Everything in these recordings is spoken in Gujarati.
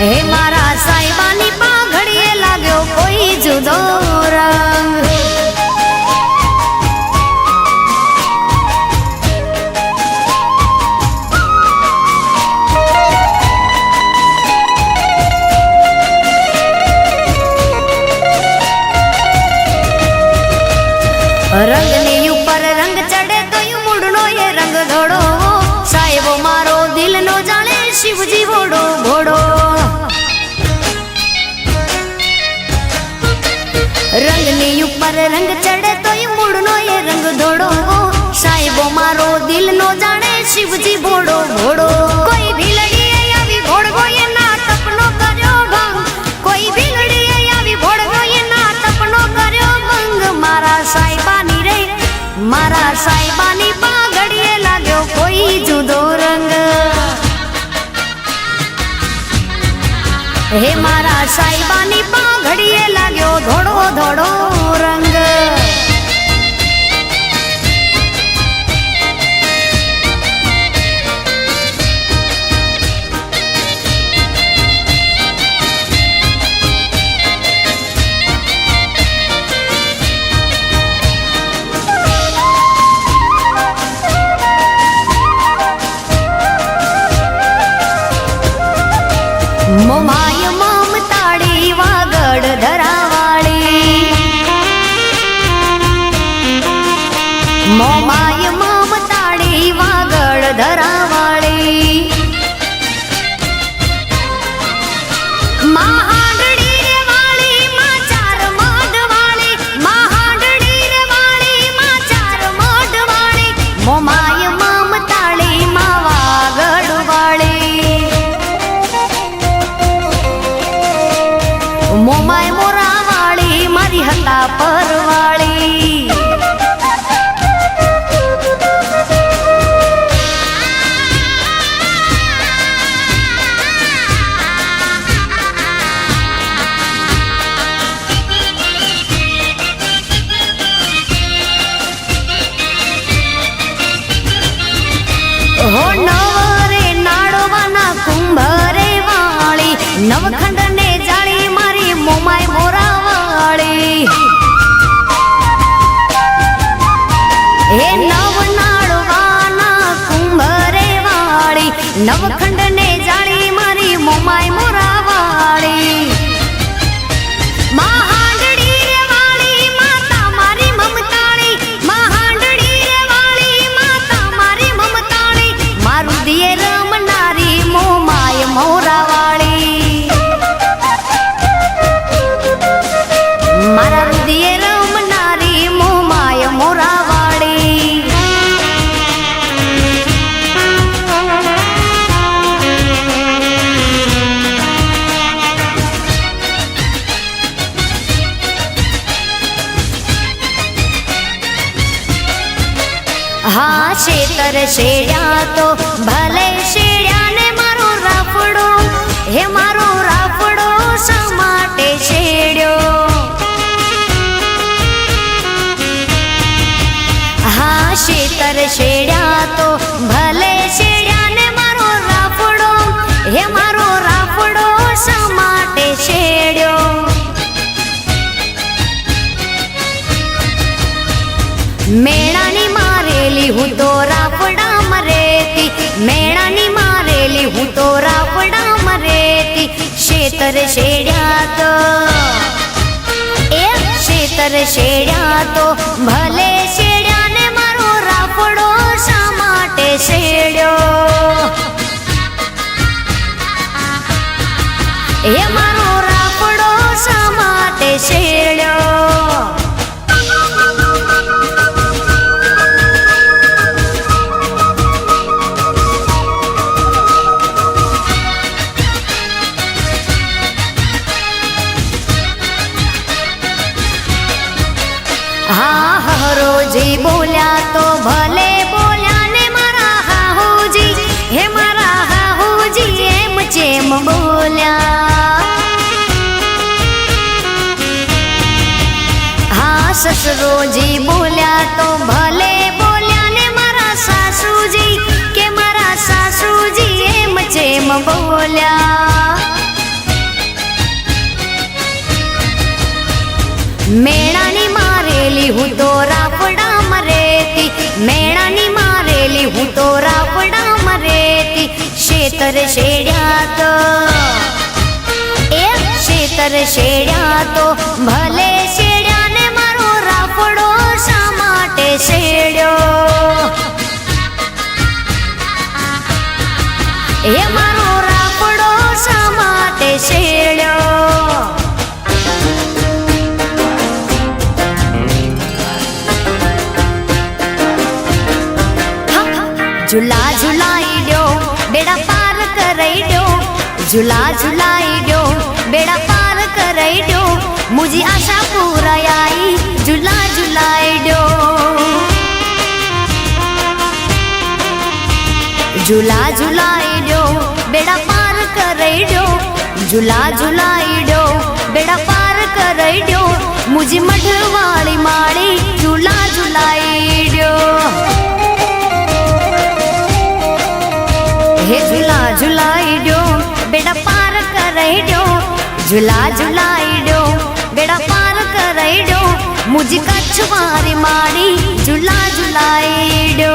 હે મારા સાહેબાની પાઘડીએ લાગ્યો કોઈ જુદો રંગ રંગની ઉપર રંગ ચડે તો મૂળનો એ રંગ ધોળો સાહેબો મારો દિલનો જાણે શિવજી ભોળો ભોળો રંગની ઉપર રંગ ચડે તો મૂળનો એ રંગ ધોળો સાહેબો મારો દિલનો જાણે શિવજી ભોળો ભોળો કોઈ ભીલડીએ આવી ભોળવો એના તપનો કર્યો ભંગ કોઈ ભીલડીએ આવી ભોળવો એના તપનો કર્યો ભંગ મારા સાહેબાની રે મારા સાહેબાની પાઘડીએ લાગ્યો કોઈ જુદો રંગ હે મારા સાહેબાની પાઘડીએ લાગ્યો ધોળો ધોળો રંગ મોમાય મમતાળી વાગડ ધરાવાળી મોમાય મમતાળી વાગડ ધરાવાળી મહાડડી રે વાળી માં ચાર મઢ વાળી મહાડડી રે વાળી માં ચાર મઢ વાળી મોમાય મમતાળી માં વાગડ વાળી મોમાય મોરા વાળી મારી હતા પરવાળી હો નવરે નાળવાના કુંભરે વાળી નવખંડ ને જાળી મારી મોમાય મોરા વાળી હે નવ નાળવાના કુંભરે વાળી નવખંડ ને જાળી મારી મોમાય મોરા વાળી મહાડડી રે વાળી માતા મારી મમતાળી મહાડડી રે વાળી માતા મારી મમતાળી મારું દિયે રમનારી મોમાય મોરા વાળી મારા દિયે રમનારી મોમાય મોરા વાળી હા શેતર શેડ્યા તો ભલે શેડ્યા ને મારો રાફડો હે મારો રાફડો શા માટે શેડ્યો હા શેતર શેડ્યા તો ભલે શેડ્યા ને મારો રાફડો હે મારો રાફડો શા માટે શેડ્યો મેળાની મારેલી હું તો રાફડામાં રેતી મેળાની મારેલી હું તો રાફડામાં રેતી શેતર શેડ્યા તો એ શેતર શેડ્યા તો ભલે શેડ્યા ને મારો રાફડો શા માટે શેડ્યો એ મારો રાફડો શા માટે શેડ્યો હા હરોજી બોલ્યા તો ભલે બોલ્યા ને મારા હાહુજી હે મારા હાહુજી એમ જેમ બોલ્યા હા સસરોજી બોલ્યા તો ભલે બોલ્યા ને મારા સાસુજી કે મારા સાસુજી એમ જેમ બોલ્યા शेतर शेड्या तो शेतर शेड्या तो भले शेड्या ने मारो राफड़ो शा माटे शेड्यो ए मारो राफड़ो शा माटे शेड्यो झूला झूलाई दो बेड़ा पार कराई दो झूला झूलाई दो बेड़ा पार कराई दो मुझी आशा पूरा आई झूला झूलाई दो झूला झूलाई दो बेड़ा पार कराई दो झूला झूलाई दो बेड़ा पार कराई दो मुझी मठवाड़ी माड़ी झूला झूलाई दो हे झूला झूलाई दो बेड़ा पार कराई दो झूला झूलाई दो बेड़ा पार कराई दो मुझे कछवारी माड़ी झूला झूलाई दो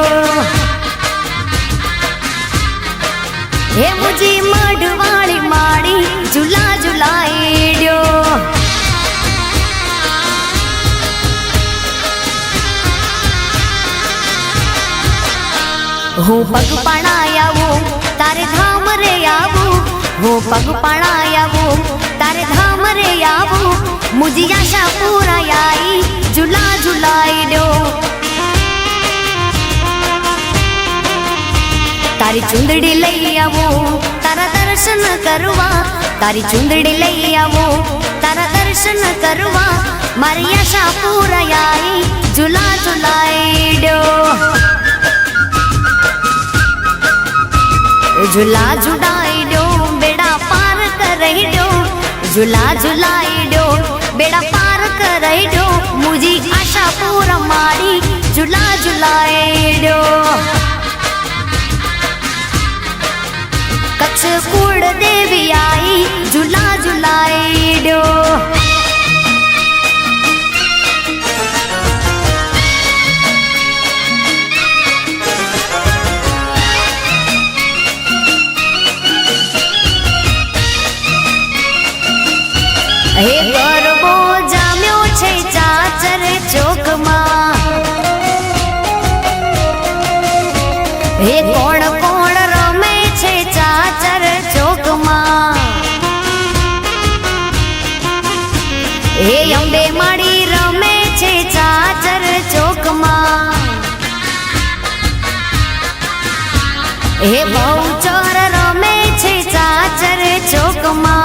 हे मुझे मढ़वाड़ी माड़ी झूला झूलाई दो हूँ पग पणाया वो तारे धाम रे आवू हूँ पग पणाया वो तारे धाम रे आवू मुझी आशा पूरा आई झूला झूलाई दो तारी चुंदड़ी लई आवो तारा दर्शन करवा तारी चुंदड़ी लई आवो तारा दर्शन करवा मारी आशा पूरा आई झूला झूलाई दो झूला झूलाई दो बेड़ा पार कराई दो झूला झूलाई दो बेड़ा पार कराई दो मुझी आशा पूरा मारी झूला झूलाई दो कच्छ कुड़ देवी आई झूला झूलाई दो हे गरबो जाम्यो छे चाचर चौक मां हे कोण कोण रमे छे चाचर चौक मां हे अंबे माड़ी रमे छे चाचर चौक मां हे बहुचर रमे छे चाचर चौक मां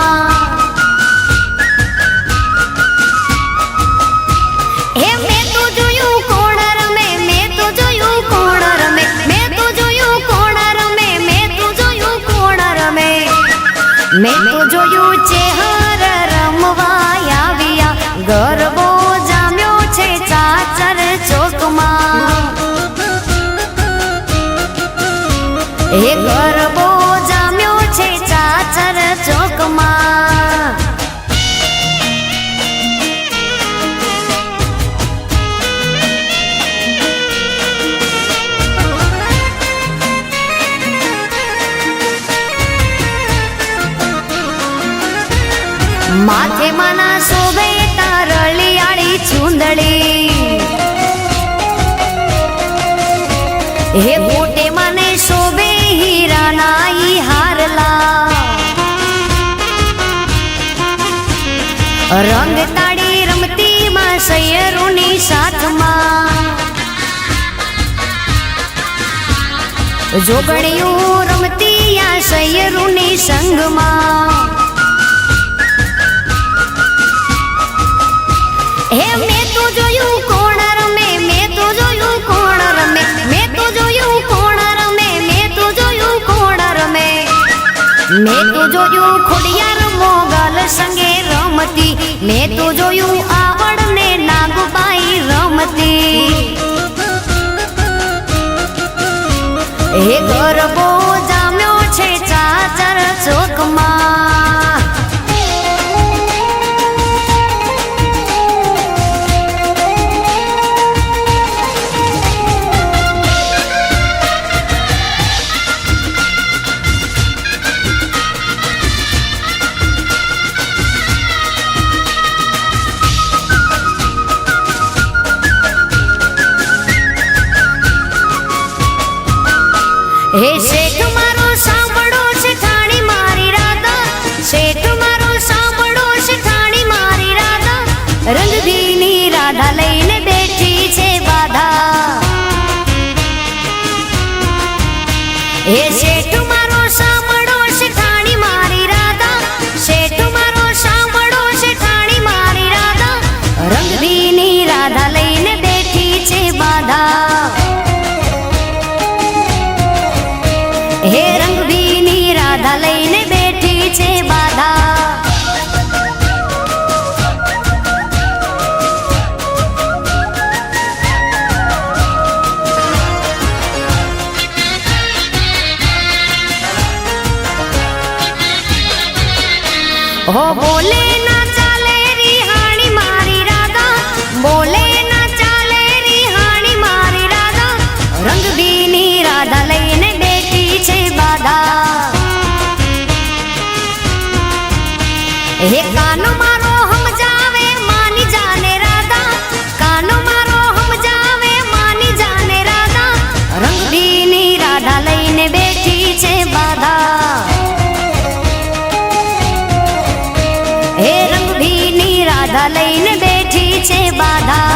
मैं तो जोयू चेहर रमवाया विया गरबो जाम्यो छे चाचर चौक मां हे गरबो जाम्यो छे चाचर चौक मां माथे मना शोभे तारली आड़ी चूंदड़ी हे बोटे मने शोभे हीरा नाई हारला रंग ताड़ी रमती मां सैयरूनी साथ मां जोगणियों रमती या सैयरूनी संग मां हे मैं तो जोयू कोण रमे मैं तो जोयू कोण रमे मैं तो जोयू कोण रमे मैं तो जोयू कोण रमे मैं तो जोयू खोडियार मोगल संगे रमती मैं तो जोयू आवड़ ने नागबाई रमती हे गरबो जाम्यो छे चाचर चौक मां રાધા લઈને બેઠી છે બાધા. હો બોલે ના ચાલે રિહાણી મારી રાધા, બોલે ના ચાલે રિહાણી મારી રાધા, રંગબીની રાધા લઈને બેઠી છે બાધા. હે કાનો મારો સમજાવે માની જાને રાધા, કાનો મારો સમજાવે માની જાને રાધા, રંગબીની રાધા લઈને બેઠી છે બાધા. હે રંગભીની રાધા લઈને બેઠી છે બાધા.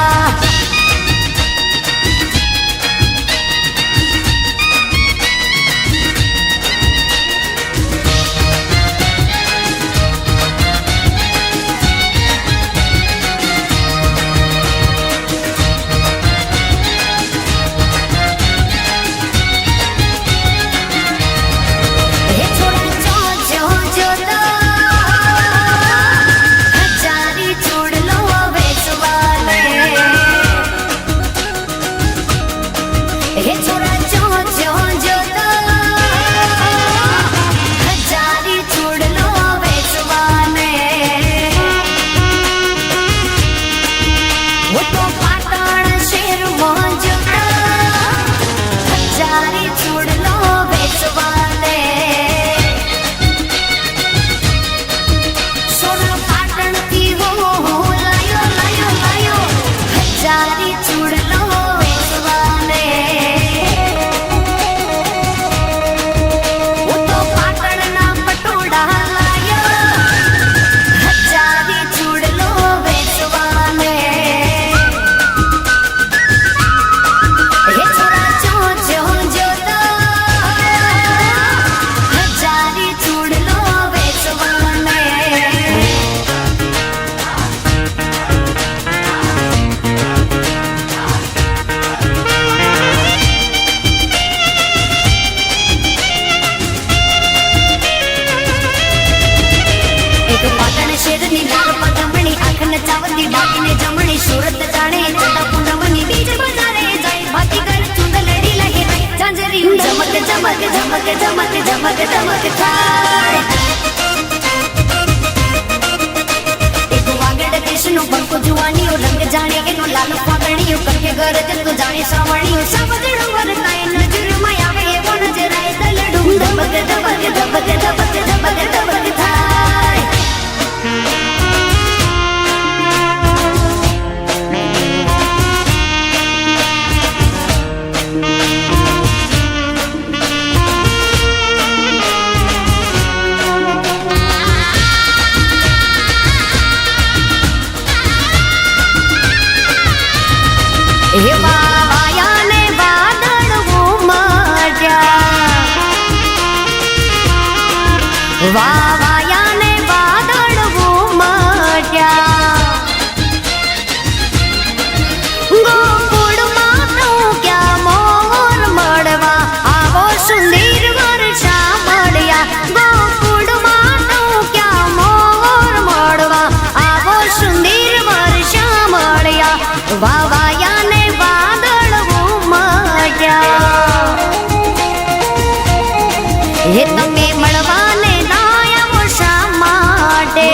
સુરત જાણે ચટા પૂનમની બીજ બજારે જાય ભાતી કર ચુંદલડી લાગે ઝાંઝરી ચમક ચમક ચમક ચમક ચમક ચમક થાય. એક વાગડ કૃષ્ણ પંખો જુવાનીઓ રંગ જાણે એનો લાલ ફાગણીઓ કંઠે ગરજ તો જાણે શ્રાવણીઓ સાવજણો વરતાય નજરમાં આવે એવો નજરાય દલડું ધબક ધબક ધબક ધબક ધબક ધબક થાય. હે વાયા ને વાદળ ઉમટ્યા, વાયા ને વાદળ ઉમટ્યા, ગોકુળમાં તો ક્યાં મોર મળવા આવો સુંદર વર્ષા મળ્યા, ગોકુળમાં તો ક્યાં મોર મળવા આવો સુંદર વર્ષા મળ્યા, વાયા ને હે તમે મળવાને નાયા શા માટે,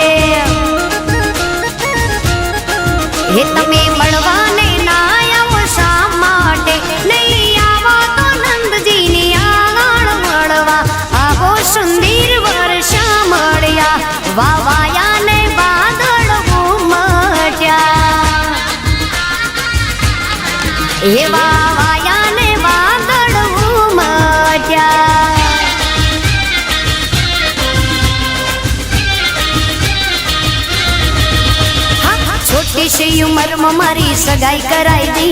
હે તમે મળવાને નાયા શા માટે, નહીં આવો તો નંદજીની આગળ મળવા આવો સુંદર વર્ષા મળ્યા, વાયા ને વાદળ ઉમટ્યા. હે વાયા ને વાદળ ઉમટ્યા. छोटी सी उम्र में मारी सगाई कराई दी,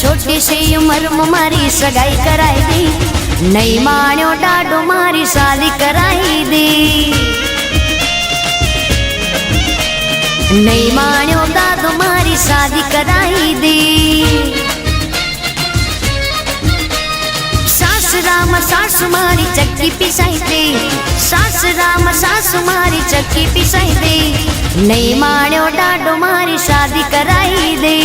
छोटी सी उम्र में मारी सगाई कराई दी, नहीं माण्यो डाडो मारी शादी कराई दी, नहीं माण्यो दादो मारी शादी कराई दी. सासराम सासु मारी चक्की पिसाई थी, રામ સાસુ મારી ચક્કી પીસાઈ દે, નહીં માણ્યો ડાડો મારી શાદી કરાઈ દે.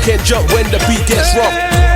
can't jump when the beat gets rough.